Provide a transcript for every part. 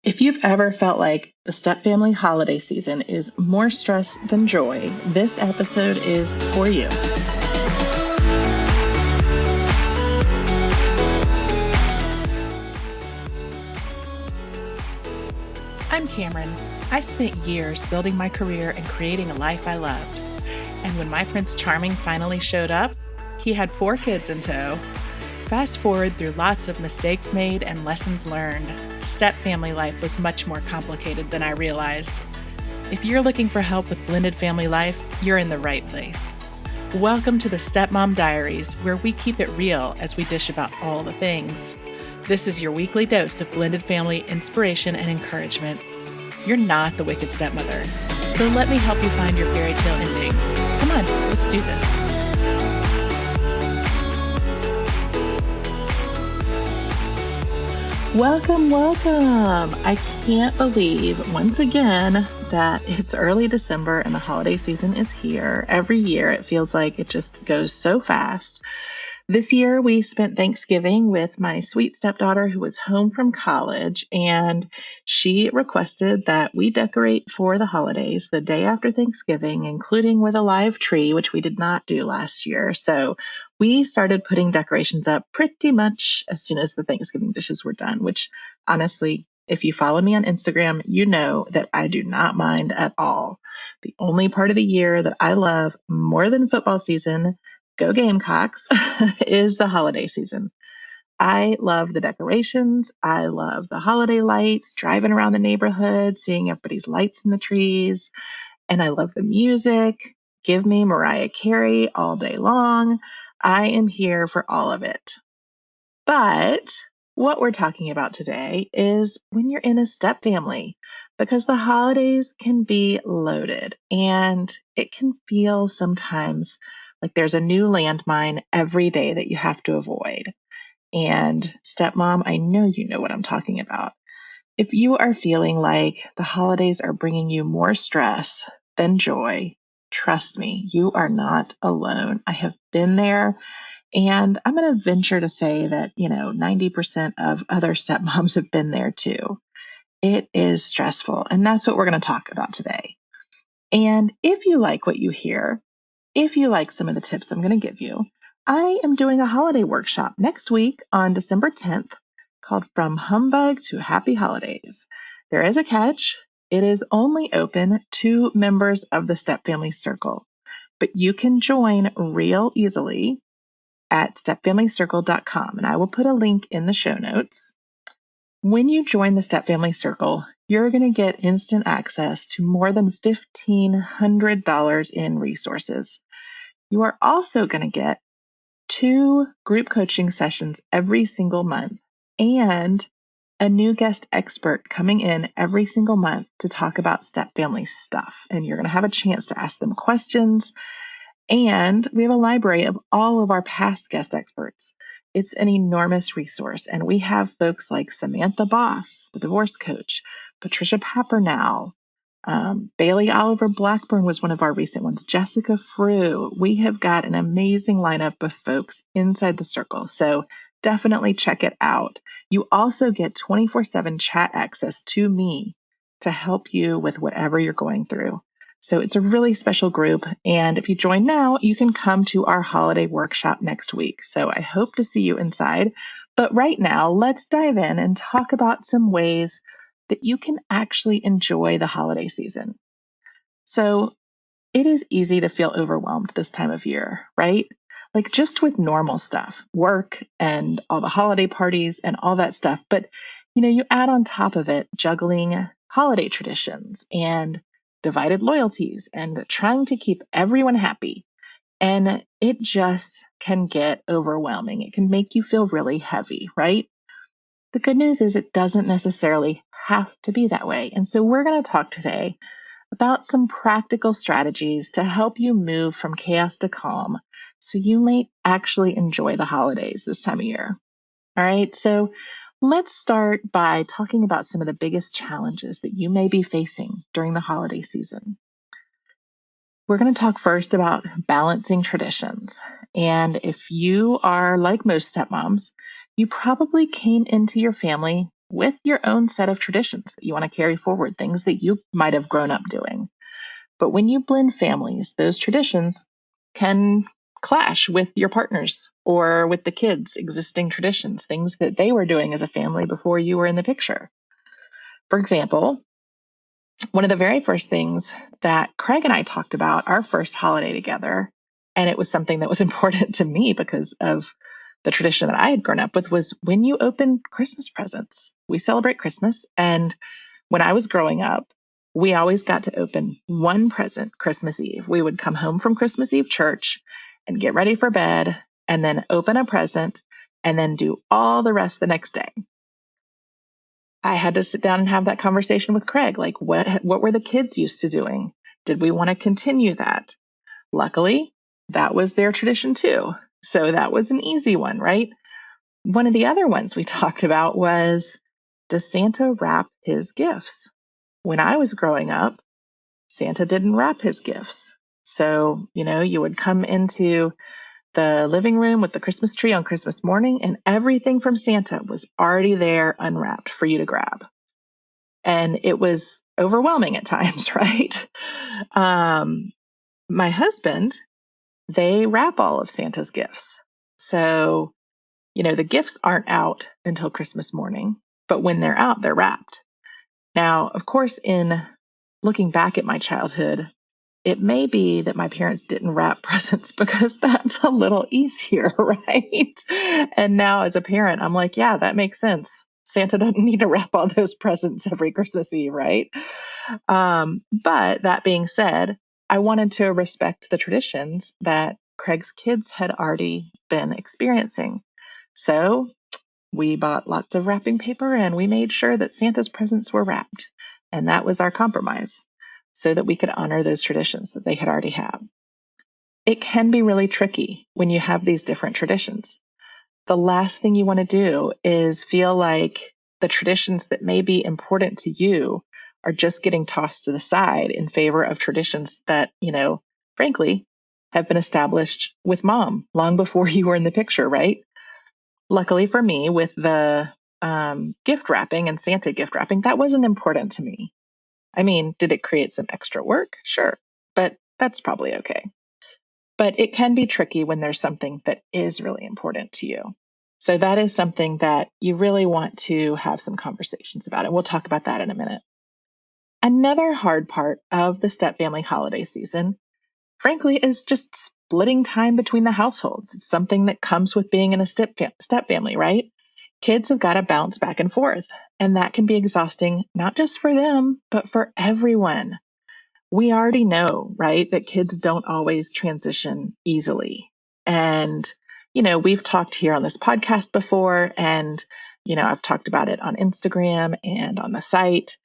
If you've ever felt like the Stepfamily holiday season is more stress than joy, this episode is for you. I'm Cameron. I spent years building my career and creating a life I loved. And when my Prince Charming finally showed up, he had 4 kids in tow. Fast forward through lots of mistakes made and lessons learned, step-family life was much more complicated than I realized. If you're looking for help with blended family life, you're in the right place. Welcome to the Stepmom Diaries, where we keep it real as we dish about all the things. This is your weekly dose of blended family inspiration and encouragement. You're not the wicked stepmother, so let me help you find your fairy tale ending. Come on, let's do this. Welcome. I can't believe once again that it's early December and the holiday season is here. Every year it feels like it just goes so fast. This year we spent Thanksgiving with my sweet stepdaughter who was home from college, and she requested that we decorate for the holidays the day after Thanksgiving, including with a live tree, which we did not do last year. So we started putting decorations up pretty much as soon as the Thanksgiving dishes were done, which honestly, if you follow me on Instagram, you know that I do not mind at all. The only part of the year that I love more than football season, go Gamecocks, is the holiday season. I love the decorations. I love the holiday lights, driving around the neighborhood, seeing everybody's lights in the trees. And I love the music. Give me Mariah Carey all day long. I am here for all of it. But what we're talking about today is when you're in a step family, because the holidays can be loaded and it can feel sometimes like there's a new landmine every day that you have to avoid. And stepmom, I know you know what I'm talking about. If you are feeling like the holidays are bringing you more stress than joy, trust me, you are not alone. I have been there, and I'm going to venture to say that, 90% of other stepmoms have been there too. It is stressful, and that's what we're going to talk about today. And if you like what you hear, if you like some of the tips I'm going to give you, I am doing a holiday workshop next week on December 10th called From Humbug to Happy Holidays. There is a catch. It is only open to members of the Step Family Circle, but you can join real easily at stepfamilycircle.com, and I will put a link in the show notes. When you join the Step Family Circle, you're going to get instant access to more than $1,500 in resources. You are also going to get 2 group coaching sessions every single month and a new guest expert coming in every single month to talk about step family stuff. And you're going to have a chance to ask them questions. And we have a library of all of our past guest experts. It's an enormous resource. And we have folks like Samantha Boss, the divorce coach, Patricia Pappernow, Bailey Oliver Blackburn was one of our recent ones, Jessica Frew. We have got an amazing lineup of folks inside the circle. So definitely check it out. You also get 24/7 chat access to me to help you with whatever you're going through. So it's a really special group. And if you join now, you can come to our holiday workshop next week. So I hope to see you inside. But right now, let's dive in and talk about some ways that you can actually enjoy the holiday season. So it is easy to feel overwhelmed this time of year, right? Like just with normal stuff, work and all the holiday parties and all that stuff. But, you add on top of it juggling holiday traditions and divided loyalties and trying to keep everyone happy. And it just can get overwhelming. It can make you feel really heavy, right? The good news is it doesn't necessarily have to be that way. And so we're going to talk today about some practical strategies to help you move from chaos to calm so you might actually enjoy the holidays this time of year. All right, so let's start by talking about some of the biggest challenges that you may be facing during the holiday season. We're going to talk first about balancing traditions. And if you are like most stepmoms, you probably came into your family with your own set of traditions that you want to carry forward, things that you might have grown up doing. But when you blend families, those traditions can clash with your partners or with the kids' existing traditions, things that they were doing as a family before you were in the picture. For example, one of the very first things that Craig and I talked about our first holiday together, and it was something that was important to me because of the tradition that I had grown up with, was when you open Christmas presents. We celebrate Christmas, and when I was growing up, we always got to open one present Christmas Eve. We would come home from Christmas Eve church and get ready for bed and then open a present and then do all the rest the next day. I had to sit down and have that conversation with Craig. Like, what were the kids used to doing? Did we want to continue that? Luckily, that was their tradition too. So that was an easy one, right? One of the other ones we talked about was, does Santa wrap his gifts? When I was growing up, Santa didn't wrap his gifts. So, you would come into the living room with the Christmas tree on Christmas morning, and everything from Santa was already there unwrapped for you to grab. And it was overwhelming at times, right? My husband, they wrap all of Santa's gifts. So, the gifts aren't out until Christmas morning, but when they're out, they're wrapped. Now, of course, in looking back at my childhood, it may be that my parents didn't wrap presents because that's a little easier, right? And now as a parent, I'm like, yeah, that makes sense. Santa doesn't need to wrap all those presents every Christmas Eve, right? But that being said, I wanted to respect the traditions that Craig's kids had already been experiencing. So we bought lots of wrapping paper and we made sure that Santa's presents were wrapped. And that was our compromise so that we could honor those traditions that they had already had. It can be really tricky when you have these different traditions. The last thing you want to do is feel like the traditions that may be important to you are just getting tossed to the side in favor of traditions that, frankly, have been established with mom long before you were in the picture, right? Luckily for me, with the gift wrapping and Santa gift wrapping, that wasn't important to me. I mean, did it create some extra work? Sure, but that's probably okay. But it can be tricky when there's something that is really important to you. So that is something that you really want to have some conversations about, and we'll talk about that in a minute. Another hard part of the Stepfamily holiday season, frankly, is just splitting time between the households. It's something that comes with being in a step family, right? Kids have got to bounce back and forth, and that can be exhausting, not just for them, but for everyone. We already know, right, that kids don't always transition easily. And, we've talked here on this podcast before, and, I've talked about it on Instagram and on the site.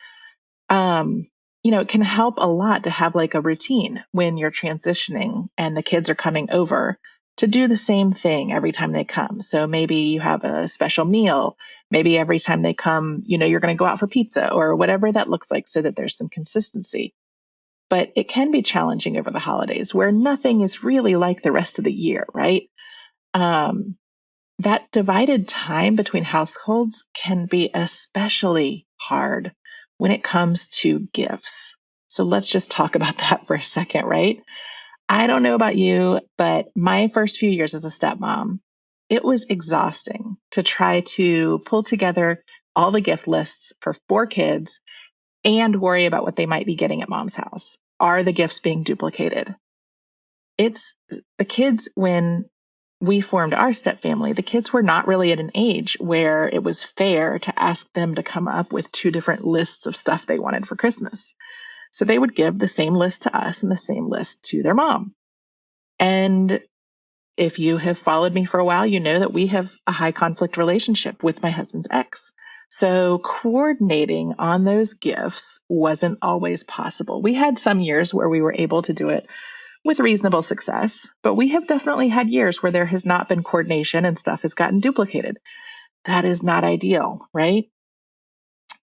It can help a lot to have like a routine when you're transitioning and the kids are coming over to do the same thing every time they come. So maybe you have a special meal. Maybe every time they come, you're going to go out for pizza or whatever that looks like so that there's some consistency. But it can be challenging over the holidays where nothing is really like the rest of the year, right? That divided time between households can be especially hard when it comes to gifts. So let's just talk about that for a second, right? I don't know about you, but my first few years as a stepmom, it was exhausting to try to pull together all the gift lists for 4 kids and worry about what they might be getting at mom's house. Are the gifts being duplicated? It's the kids, when we formed our stepfamily, the kids were not really at an age where it was fair to ask them to come up with 2 different lists of stuff they wanted for Christmas. So they would give the same list to us and the same list to their mom. And if you have followed me for a while, you know that we have a high conflict relationship with my husband's ex. So coordinating on those gifts wasn't always possible. We had some years where we were able to do it with reasonable success, but we have definitely had years where there has not been coordination and stuff has gotten duplicated. That is not ideal, right?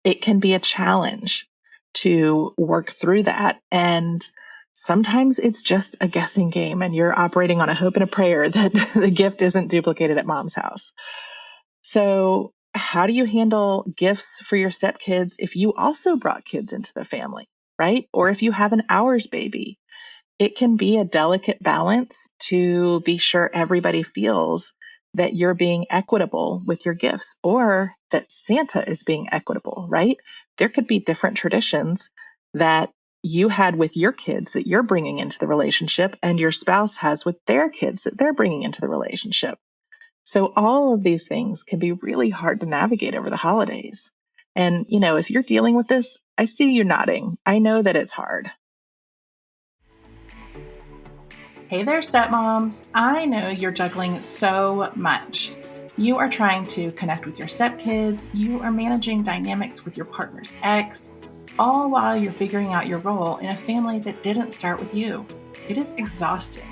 It can be a challenge to work through that. And sometimes it's just a guessing game and you're operating on a hope and a prayer that the gift isn't duplicated at mom's house. So How do you handle gifts for your stepkids if you also brought kids into the family, right? Or if you have an hours baby? It can be a delicate balance to be sure everybody feels that you're being equitable with your gifts or that Santa is being equitable, right? There could be different traditions that you had with your kids that you're bringing into the relationship and your spouse has with their kids that they're bringing into the relationship. So all of these things can be really hard to navigate over the holidays. And, if you're dealing with this, I see you nodding. I know that it's hard. Hey there, stepmoms. I know you're juggling so much. You are trying to connect with your stepkids, you are managing dynamics with your partner's ex, all while you're figuring out your role in a family that didn't start with you. It is exhausting.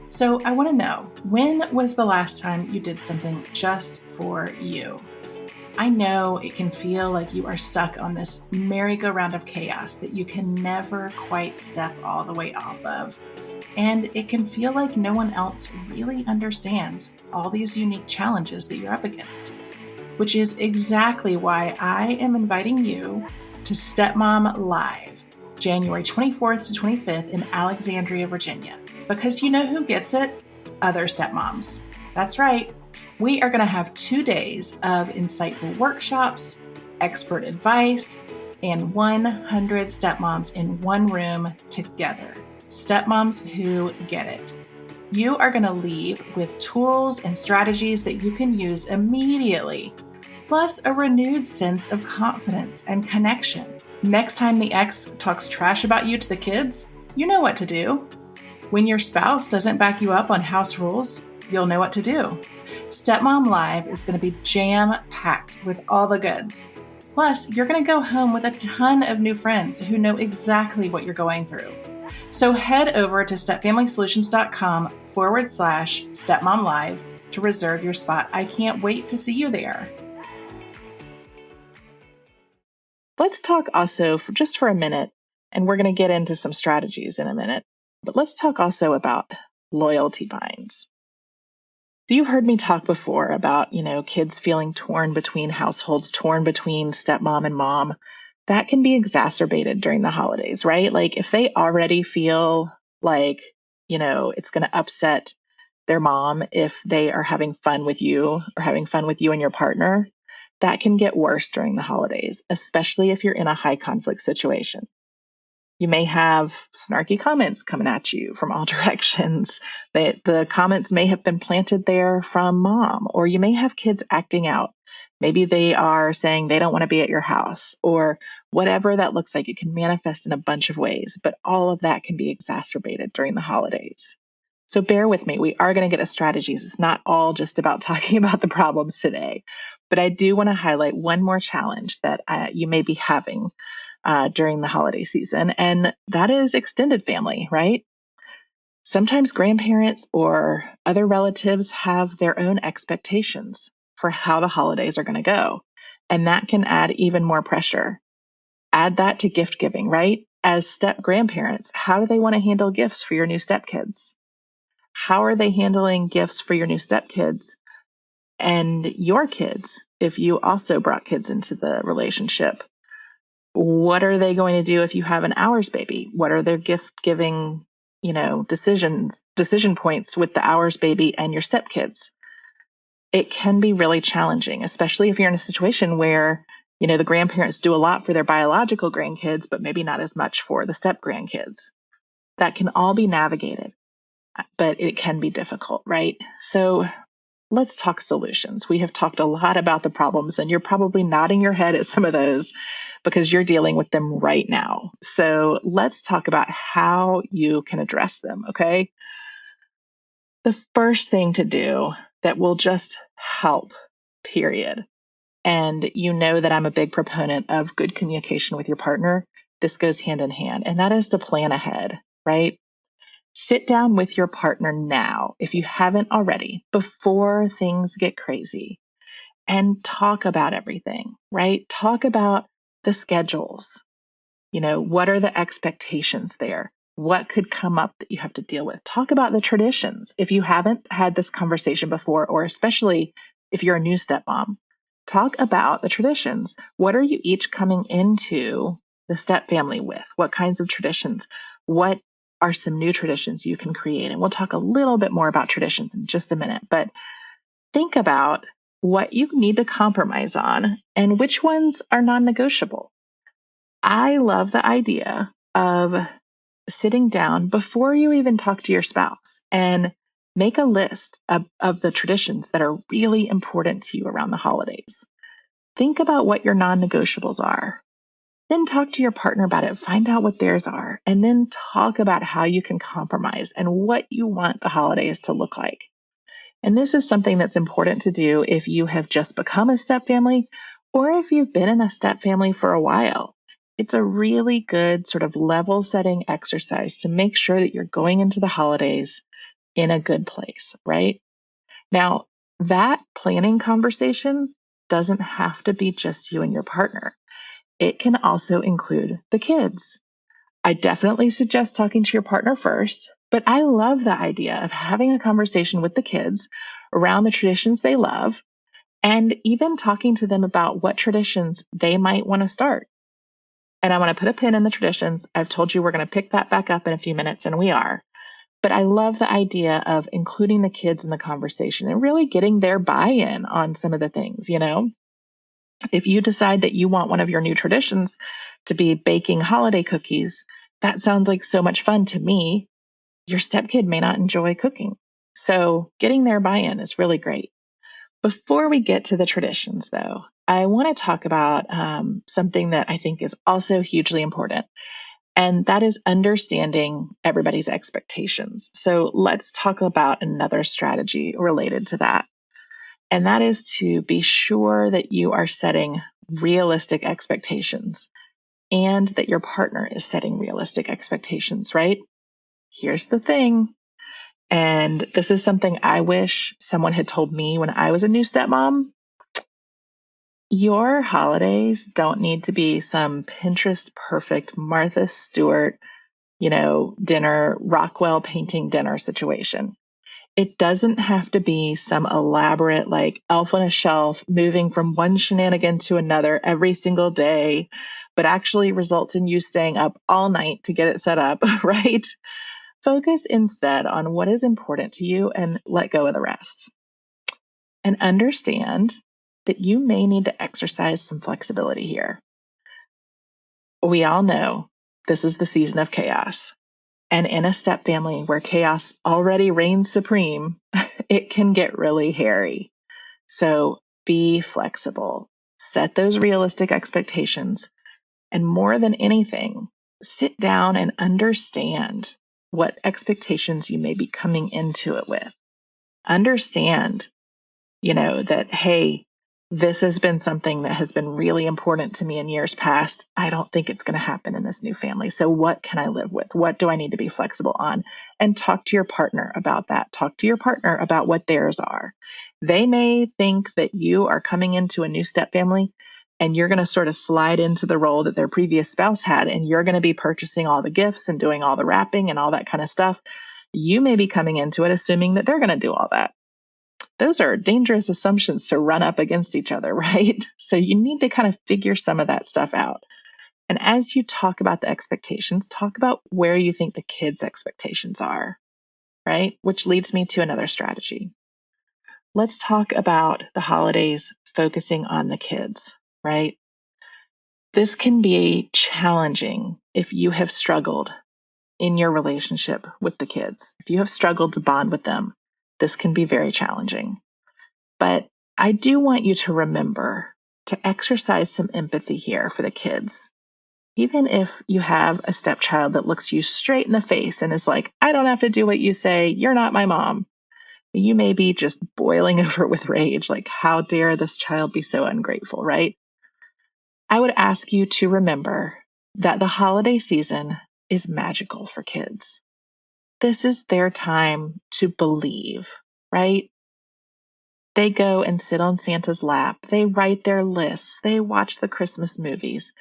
So I want to know, when was the last time you did something just for you? I know it can feel like you are stuck on this merry-go-round of chaos that you can never quite step all the way off of. And it can feel like no one else really understands all these unique challenges that you're up against, which is exactly why I am inviting you to Stepmom Live, January 24th to 25th in Alexandria, Virginia. Because you know who gets it? Other stepmoms. That's right. We are going to have 2 days of insightful workshops, expert advice, and 100 stepmoms in one room together. Stepmoms who get it. You are going to leave with tools and strategies that you can use immediately, plus a renewed sense of confidence and connection. Next time the ex talks trash about you to the kids, you know what to do. When your spouse doesn't back you up on house rules, you'll know what to do. Stepmom Live is going to be jam-packed with all the goods. Plus, you're going to go home with a ton of new friends who know exactly what you're going through. So head over to stepfamilysolutions.com/stepmom live to reserve your spot. I can't wait to see you there. Let's talk also just for a minute, and we're going to get into some strategies in a minute, but let's talk also about loyalty binds. So you've heard me talk before about, kids feeling torn between households, torn between stepmom and mom. That can be exacerbated during the holidays, right? Like if they already feel like, it's going to upset their mom if they are having fun with you or having fun with you and your partner, that can get worse during the holidays, especially if you're in a high conflict situation. You may have snarky comments coming at you from all directions. The comments may have been planted there from mom, or you may have kids acting out. Maybe they are saying they don't want to be at your house, or whatever that looks like. It can manifest in a bunch of ways, but all of that can be exacerbated during the holidays. So bear with me. We are going to get to strategies. It's not all just about talking about the problems today, but I do want to highlight one more challenge that you may be having during the holiday season, and that is extended family, right? Sometimes grandparents or other relatives have their own expectations for how the holidays are going to go, and that can add even more pressure. Add that to gift giving, right? As step grandparents, how do they want to handle gifts for your new stepkids? How are they handling gifts for your new stepkids and your kids if you also brought kids into the relationship? What are they going to do if you have an hours baby? What are their gift giving, decision points with the hours baby and your stepkids? It can be really challenging, especially if you're in a situation where, the grandparents do a lot for their biological grandkids, but maybe not as much for the step grandkids. That can all be navigated, but it can be difficult, right? So let's talk solutions. We have talked a lot about the problems, and you're probably nodding your head at some of those because you're dealing with them right now. So let's talk about how you can address them, okay? The first thing to do that will just help, period. And you know that I'm a big proponent of good communication with your partner. This goes hand in hand, and that is to plan ahead, right? Sit down with your partner now, if you haven't already, before things get crazy, and talk about everything, right? Talk about the schedules. What are the expectations there? What could come up that you have to deal with? Talk about the traditions. If you haven't had this conversation before, or especially if you're a new stepmom, talk about the traditions. What are you each coming into the step family with? What kinds of traditions? What are some new traditions you can create? And we'll talk a little bit more about traditions in just a minute, but think about what you need to compromise on and which ones are non-negotiable. I love the idea of sitting down before you even talk to your spouse and make a list of the traditions that are really important to you around the holidays. Think about what your non-negotiables are. Then talk to your partner about it, find out what theirs are, and then talk about how you can compromise and what you want the holidays to look like. And this is something that's important to do if you have just become a step family or if you've been in a step family for a while. It's a really good sort of level setting exercise to make sure that you're going into the holidays in a good place, right? Now, that planning conversation doesn't have to be just you and your partner. It can also include the kids. I definitely suggest talking to your partner first, but I love the idea of having a conversation with the kids around the traditions they love and even talking to them about what traditions they might want to start. And I want to put a pin in the traditions. I've told you we're going to pick that back up in a few minutes, and we are. But I love the idea of including the kids in the conversation and really getting their buy-in on some of the things, you know? If you decide that you want one of your new traditions to be baking holiday cookies, that sounds like so much fun to me. Your stepkid may not enjoy cooking. So getting their buy-in is really great. Before we get to the traditions, though, I want to talk about something that I think is also hugely important, and that is understanding everybody's expectations. So let's talk about another strategy related to that. And that is to be sure that you are setting realistic expectations and that your partner is setting realistic expectations, right? Here's the thing. And this is something I wish someone had told me when I was a new stepmom. Your holidays don't need to be some Pinterest perfect Martha Stewart, dinner, Rockwell painting dinner situation. It doesn't have to be some elaborate, like elf on a shelf, moving from one shenanigan to another every single day, but actually results in you staying up all night to get it set up, right? Focus instead on what is important to you and let go of the rest. And understand that you may need to exercise some flexibility here. We all know this is the season of chaos. And in a step family where chaos already reigns supreme, it can get really hairy. So be flexible, set those realistic expectations, and more than anything, sit down and understand what expectations you may be coming into it with. Understand, that, hey, this has been something that has been really important to me in years past. I don't think it's going to happen in this new family. So what can I live with? What do I need to be flexible on? And talk to your partner about that. Talk to your partner about what theirs are. They may think that you are coming into a new step family and you're going to sort of slide into the role that their previous spouse had, and you're going to be purchasing all the gifts and doing all the wrapping and all that kind of stuff. You may be coming into it assuming that they're going to do all that. Those are dangerous assumptions to run up against each other, right? So you need to kind of figure some of that stuff out. And as you talk about the expectations, talk about where you think the kids' expectations are, right? Which leads me to another strategy. Let's talk about the holidays focusing on the kids, right? This can be challenging if you have struggled in your relationship with the kids. If you have struggled to bond with them, this can be very challenging. But I do want you to remember to exercise some empathy here for the kids. Even if you have a stepchild that looks you straight in the face and is like, I don't have to do what you say, you're not my mom. You may be just boiling over with rage, like, how dare this child be so ungrateful, right? I would ask you to remember that the holiday season is magical for kids. This is their time to believe, right? They go and sit on Santa's lap. They write their lists. They watch the Christmas movies.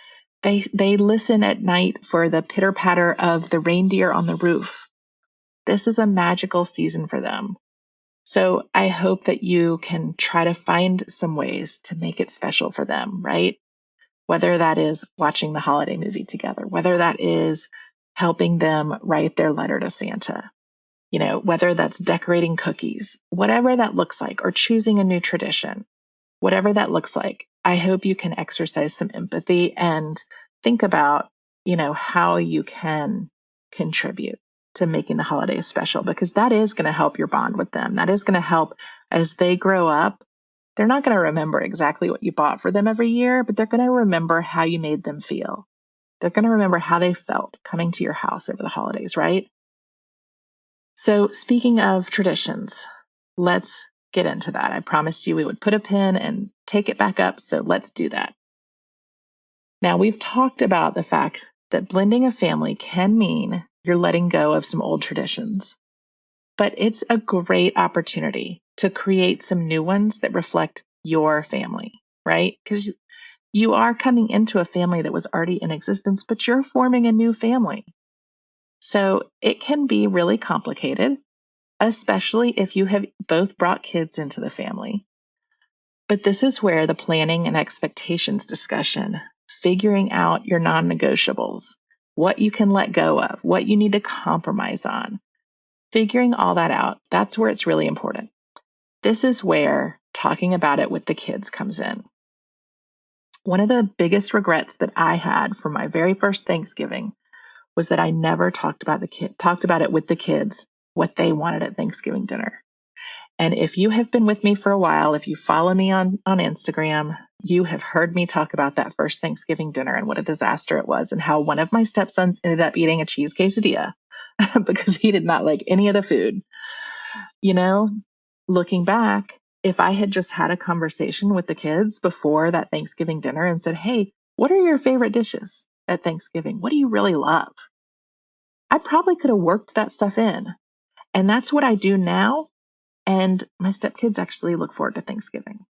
They listen at night for the pitter patter of the reindeer on the roof. This is a magical season for them. So I hope that you can try to find some ways to make it special for them, right? Whether that is watching the holiday movie together, whether that is helping them write their letter to Santa, whether that's decorating cookies, whatever that looks like, or choosing a new tradition, whatever that looks like. I hope you can exercise some empathy and think about, how you can contribute to making the holidays special, because that is going to help your bond with them. That is going to help as they grow up. They're not going to remember exactly what you bought for them every year, but they're going to remember how you made them feel. They're going to remember how they felt coming to your house over the holidays, right? So speaking of traditions, let's get into that. I promised you we would put a pin and take it back up, so let's do that. Now, we've talked about the fact that blending a family can mean you're letting go of some old traditions, but it's a great opportunity to create some new ones that reflect your family, right? Because you are coming into a family that was already in existence, but you're forming a new family. So it can be really complicated, especially if you have both brought kids into the family. But this is where the planning and expectations discussion, figuring out your non-negotiables, what you can let go of, what you need to compromise on, figuring all that out, that's where it's really important. This is where talking about it with the kids comes in. One of the biggest regrets that I had for my very first Thanksgiving was that I never talked about it with the kids, what they wanted at Thanksgiving dinner. And if you have been with me for a while, if you follow me on Instagram, you have heard me talk about that first Thanksgiving dinner and what a disaster it was, and how one of my stepsons ended up eating a cheese quesadilla because he did not like any of the food. Looking back, if I had just had a conversation with the kids before that Thanksgiving dinner and said, hey, what are your favorite dishes at Thanksgiving? What do you really love? I probably could have worked that stuff in. And that's what I do now. And my stepkids actually look forward to Thanksgiving.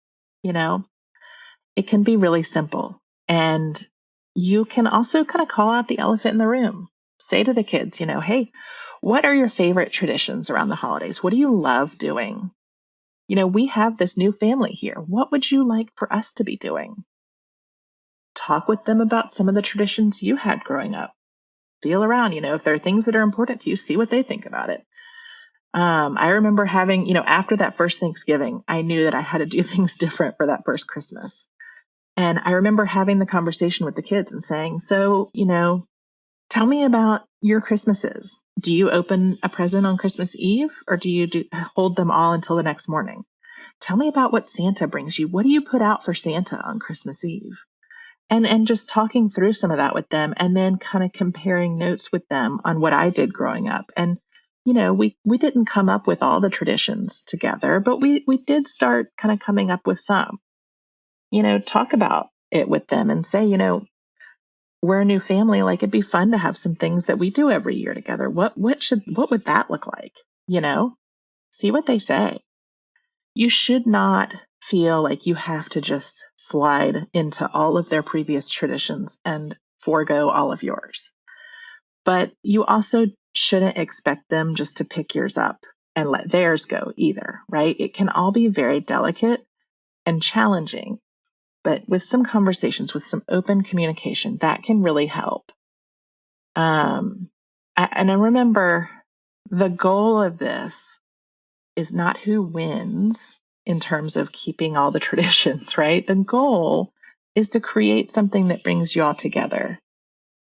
It can be really simple. And you can also kind of call out the elephant in the room. Say to the kids, hey, what are your favorite traditions around the holidays? What do you love doing? We have this new family here. What would you like for us to be doing? Talk with them about some of the traditions you had growing up. Feel around, if there are things that are important to you, see what they think about it. I remember having, after that first Thanksgiving, I knew that I had to do things different for that first Christmas. And I remember having the conversation with the kids and saying, so, tell me about your Christmases. Do you open a present on Christmas Eve, or do you hold them all until the next morning? Tell me about what Santa brings you. What do you put out for Santa on Christmas Eve? And just talking through some of that with them, and then kind of comparing notes with them on what I did growing up. And we didn't come up with all the traditions together, but we did start kind of coming up with some. Talk about it with them and say, we're a new family. Like, it'd be fun to have some things that we do every year together. What would that look like? See what they say. You should not feel like you have to just slide into all of their previous traditions and forego all of yours. But you also shouldn't expect them just to pick yours up and let theirs go either, right? It can all be very delicate and challenging, but with some conversations, with some open communication, that can really help. And I remember the goal of this is not who wins in terms of keeping all the traditions, right? The goal is to create something that brings you all together,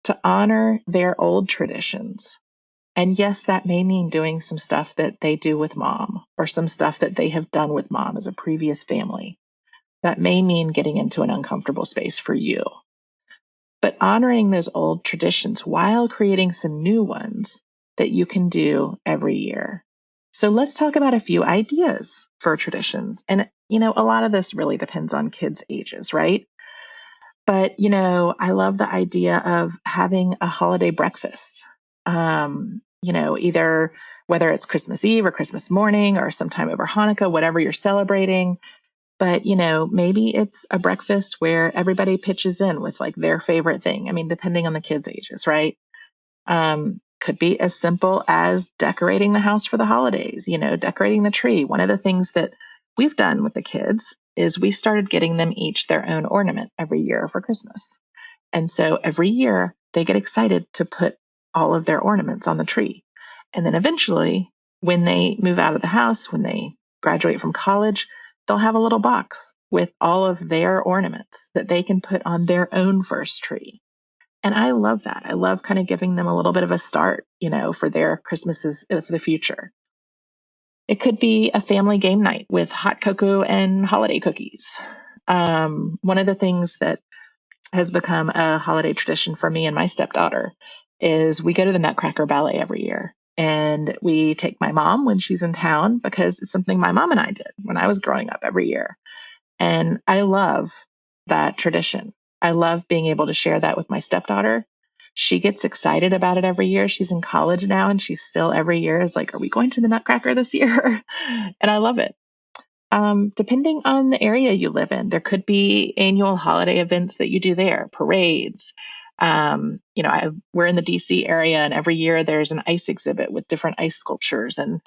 to honor their old traditions. And yes, that may mean doing some stuff that they do with mom, or some stuff that they have done with mom as a previous family. That may mean getting into an uncomfortable space for you. But honoring those old traditions while creating some new ones that you can do every year. So let's talk about a few ideas for traditions. And, a lot of this really depends on kids' ages, right? But, I love the idea of having a holiday breakfast. Either whether it's Christmas Eve or Christmas morning or sometime over Hanukkah, whatever you're celebrating. But, maybe it's a breakfast where everybody pitches in with like their favorite thing. I mean, depending on the kids' ages, right? could be as simple as decorating the house for the holidays, decorating the tree. One of the things that we've done with the kids is we started getting them each their own ornament every year for Christmas. And so every year they get excited to put all of their ornaments on the tree. And then eventually, when they move out of the house, when they graduate from college, they'll have a little box with all of their ornaments that they can put on their own first tree. And I love that. I love kind of giving them a little bit of a start, for their Christmases of the future. It could be a family game night with hot cocoa and holiday cookies. One of the things that has become a holiday tradition for me and my stepdaughter is we go to the Nutcracker Ballet every year. And we take my mom when she's in town because it's something my mom and I did when I was growing up every year. And I love that tradition. I love being able to share that with my stepdaughter. She gets excited about it every year. She's in college now and she's still every year is like, are we going to the Nutcracker this year? And I love it. Depending on the area you live in, there could be annual holiday events that you do there, parades. We're in the DC area and every year there's an ice exhibit with different ice sculptures. And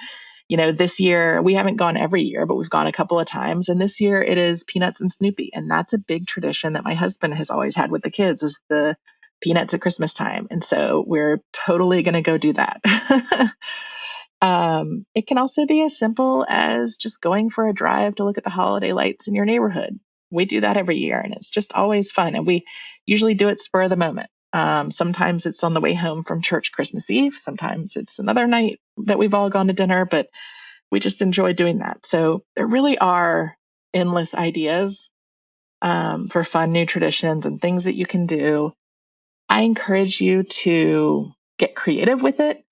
this year we haven't gone every year, but we've gone a couple of times. And this year it is Peanuts and Snoopy. And that's a big tradition that my husband has always had with the kids is the Peanuts at Christmas time. And so we're totally going to go do that. It can also be as simple as just going for a drive to look at the holiday lights in your neighborhood. We do that every year and it's just always fun. And we usually do it spur of the moment. Sometimes it's on the way home from church Christmas Eve. Sometimes it's another night that we've all gone to dinner, but we just enjoy doing that. So there really are endless ideas for fun new traditions and things that you can do. I encourage you to get creative with it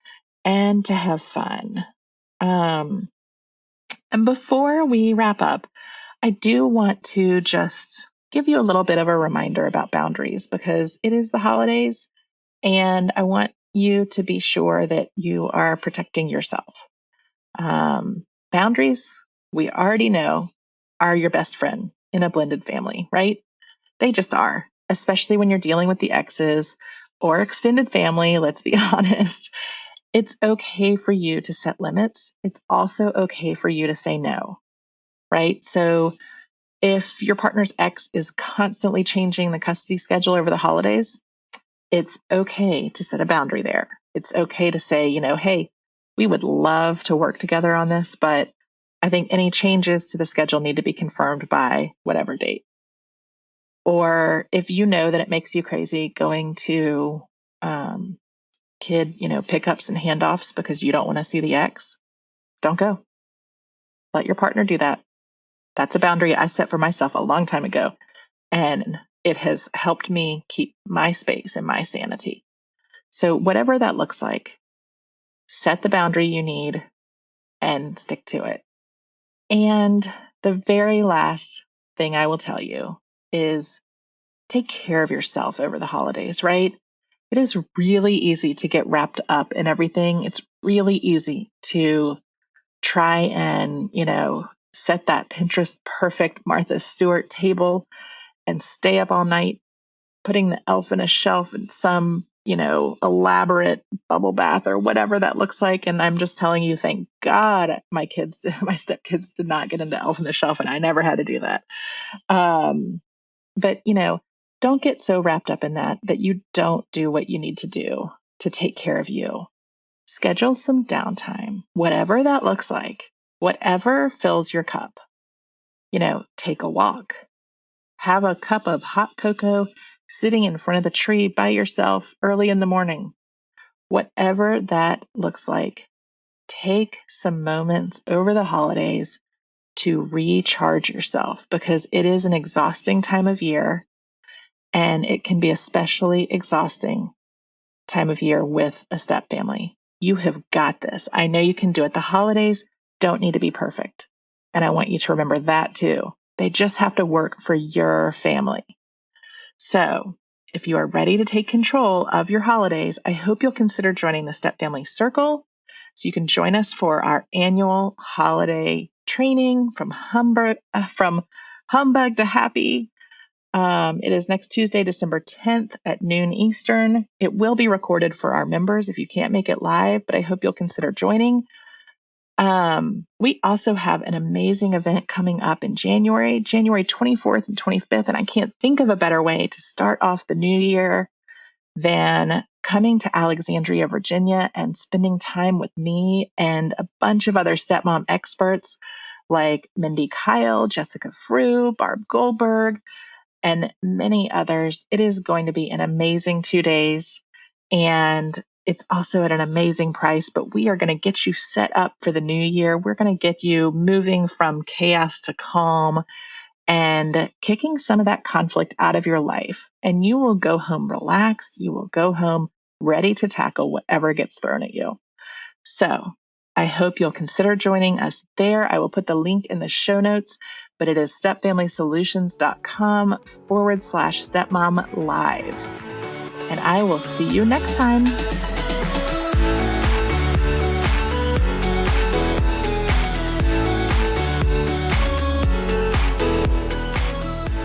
and to have fun. And before we wrap up, I do want to just give you a little bit of a reminder about boundaries because it is the holidays and I want you to be sure that you are protecting yourself. Boundaries, we already know, are your best friend in a blended family, right? They just are, especially when you're dealing with the exes or extended family, let's be honest. It's okay for you to set limits. It's also okay for you to say no, right? So if your partner's ex is constantly changing the custody schedule over the holidays, it's okay to set a boundary there. It's okay to say, hey, we would love to work together on this, but I think any changes to the schedule need to be confirmed by whatever date. Or if you know that it makes you crazy going to kid, pickups and handoffs because you don't want to see the ex, don't go. Let your partner do that. That's a boundary I set for myself a long time ago, and it has helped me keep my space and my sanity. So whatever that looks like, set the boundary you need and stick to it. And the very last thing I will tell you is take care of yourself over the holidays, right? It is really easy to get wrapped up in everything. It's really easy to try and, set that Pinterest perfect Martha Stewart table and stay up all night putting the elf in a shelf in some, elaborate bubble bath or whatever that looks like. And I'm just telling you, thank God my stepkids did not get into elf in the shelf and I never had to do that. But, don't get so wrapped up in that you don't do what you need to do to take care of you. Schedule some downtime, whatever that looks like, whatever fills your cup. Take a walk, have a cup of hot cocoa sitting in front of the tree by yourself early in the morning. Whatever that looks like, take some moments over the holidays to recharge yourself because it is an exhausting time of year and it can be especially exhausting time of year with a step family. You have got this. I know you can do it. The holidays don't need to be perfect. And I want you to remember that too. They just have to work for your family. So if you are ready to take control of your holidays, I hope you'll consider joining the Step Family Circle. So you can join us for our annual holiday training from humbug to happy. It is next Tuesday, December 10th at noon Eastern. It will be recorded for our members if you can't make it live, but I hope you'll consider joining. We also have an amazing event coming up in January 24th and 25th, and I can't think of a better way to start off the new year than coming to Alexandria, Virginia, and spending time with me and a bunch of other stepmom experts like Mindy Kyle, Jessica Frew, Barb Goldberg, and many others. It is going to be an amazing 2 days, and it's also at an amazing price, but we are going to get you set up for the new year. We're going to get you moving from chaos to calm and kicking some of that conflict out of your life. And you will go home relaxed. You will go home ready to tackle whatever gets thrown at you. So I hope you'll consider joining us there. I will put the link in the show notes, but it is stepfamilysolutions.com/stepmom live. And I will see you next time.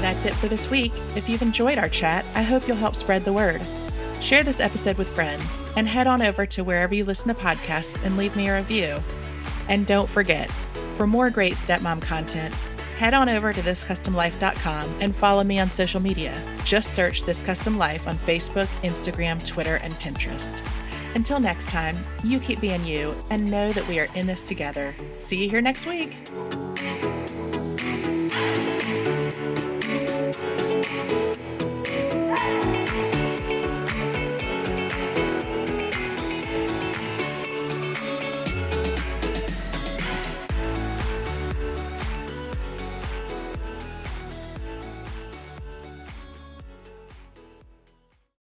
That's it for this week. If you've enjoyed our chat, I hope you'll help spread the word. Share this episode with friends and head on over to wherever you listen to podcasts and leave me a review. And don't forget, for more great stepmom content, head on over to thiscustomlife.com and follow me on social media. Just search This Custom Life on Facebook, Instagram, Twitter, and Pinterest. Until next time, you keep being you and know that we are in this together. See you here next week.